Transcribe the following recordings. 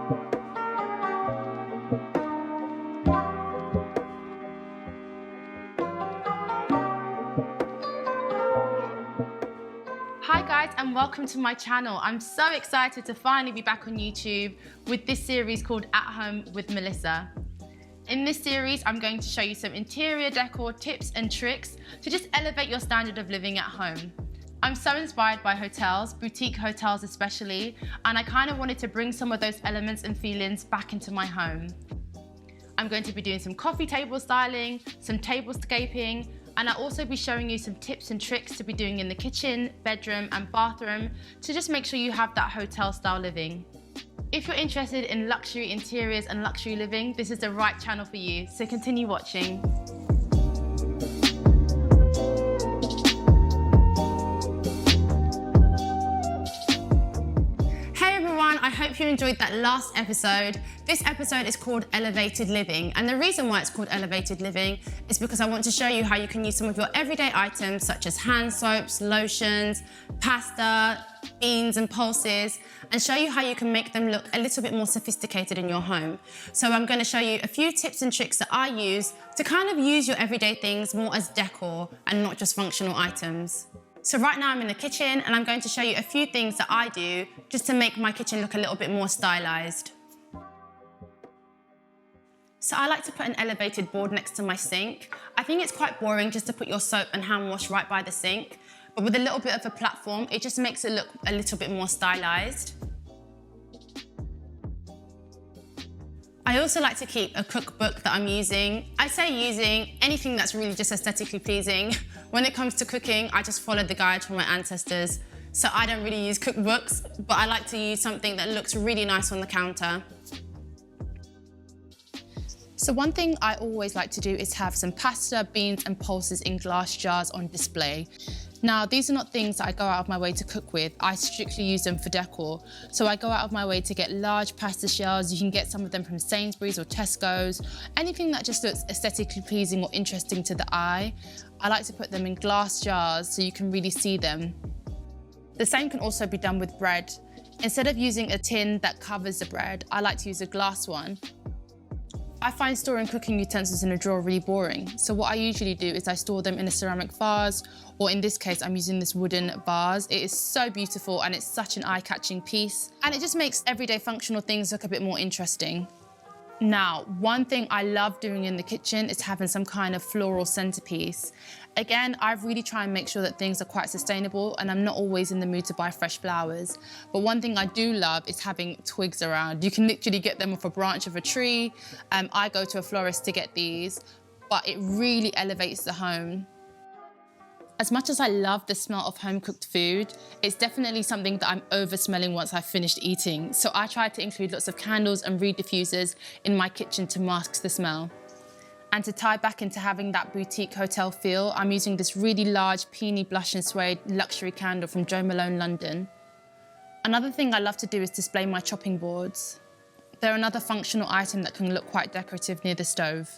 Hi guys, and welcome to my channel. I'm so excited to finally be back on YouTube with this series called At Home with Melissa. In this series, I'm going to show you some interior decor tips and tricks to just elevate your standard of living at home. I'm so inspired by hotels, boutique hotels especially, and I kind of wanted to bring some of those elements and feelings back into my home. I'm going to be doing some coffee table styling, some tablescaping, and I'll also be showing you some tips and tricks to be doing in the kitchen, bedroom and bathroom to just make sure you have that hotel style living. If you're interested in luxury interiors and luxury living, this is the right channel for you, so continue watching. I hope you enjoyed that last episode. This episode is called Elevated Living, and the reason why it's called Elevated Living is because I want to show you how you can use some of your everyday items such as hand soaps, lotions, pasta, beans and pulses, and show you how you can make them look a little bit more sophisticated in your home. So I'm going to show you a few tips and tricks that I use to kind of use your everyday things more as decor and not just functional items. So right now I'm in the kitchen and I'm going to show you a few things that I do just to make my kitchen look a little bit more stylized. So I like to put an elevated board next to my sink. I think it's quite boring just to put your soap and hand wash right by the sink, but with a little bit of a platform, it just makes it look a little bit more stylized. I also like to keep a cookbook that I'm using. I say using anything that's really just aesthetically pleasing. When it comes to cooking, I just follow the guide from my ancestors. So I don't really use cookbooks, but I like to use something that looks really nice on the counter. So one thing I always like to do is have some pasta, beans and pulses in glass jars on display. Now, these are not things that I go out of my way to cook with. I strictly use them for decor. So I go out of my way to get large pasta shells. You can get some of them from Sainsbury's or Tesco's. Anything that just looks aesthetically pleasing or interesting to the eye. I like to put them in glass jars so you can really see them. The same can also be done with bread. Instead of using a tin that covers the bread, I like to use a glass one. I find storing cooking utensils in a drawer really boring, so what I usually do is I store them in a ceramic vase, or in this case I'm using this wooden vase. It is so beautiful and it's such an eye-catching piece, and it just makes everyday functional things look a bit more interesting. Now, one thing I love doing in the kitchen is having some kind of floral centerpiece. Again, I really try and make sure that things are quite sustainable, and I'm not always in the mood to buy fresh flowers. But one thing I do love is having twigs around. You can literally get them off a branch of a tree. I go to a florist to get these, but it really elevates the home. As much as I love the smell of home-cooked food, it's definitely something that I'm over-smelling once I've finished eating. So I try to include lots of candles and reed diffusers in my kitchen to mask the smell. And to tie back into having that boutique hotel feel, I'm using this really large peony blush and suede luxury candle from Jo Malone London. Another thing I love to do is display my chopping boards. They're another functional item that can look quite decorative near the stove.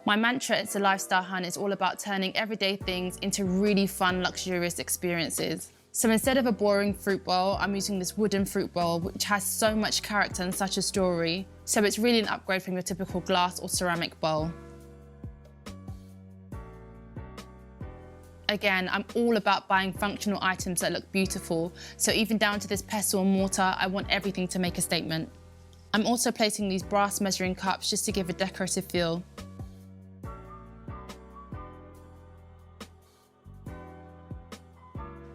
My mantra, It's a Lifestyle Hun, is all about turning everyday things into really fun, luxurious experiences. So instead of a boring fruit bowl, I'm using this wooden fruit bowl, which has so much character and such a story. So it's really an upgrade from your typical glass or ceramic bowl. Again, I'm all about buying functional items that look beautiful. So even down to this pestle and mortar, I want everything to make a statement. I'm also placing these brass measuring cups just to give a decorative feel.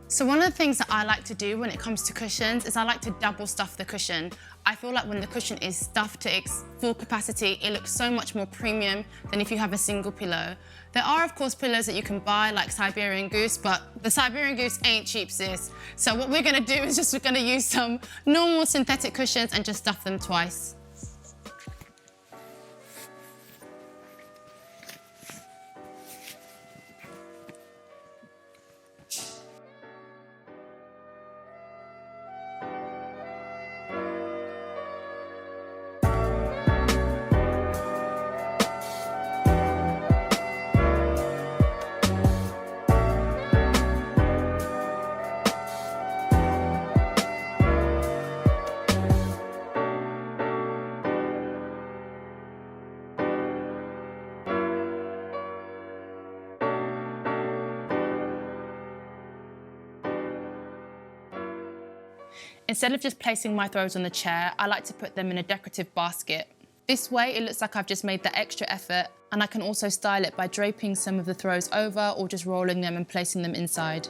So one of the things that I like to do when it comes to cushions is I like to double stuff the cushion. I feel like when the cushion is stuffed to its full capacity, it looks so much more premium than if you have a single pillow. There are, of course, pillows that you can buy, like Siberian Goose, but the Siberian Goose ain't cheap, sis. So what we're gonna do is we're gonna use some normal synthetic cushions and just stuff them twice. Instead of just placing my throws on the chair, I like to put them in a decorative basket. This way it looks like I've just made that extra effort, and I can also style it by draping some of the throws over or just rolling them and placing them inside.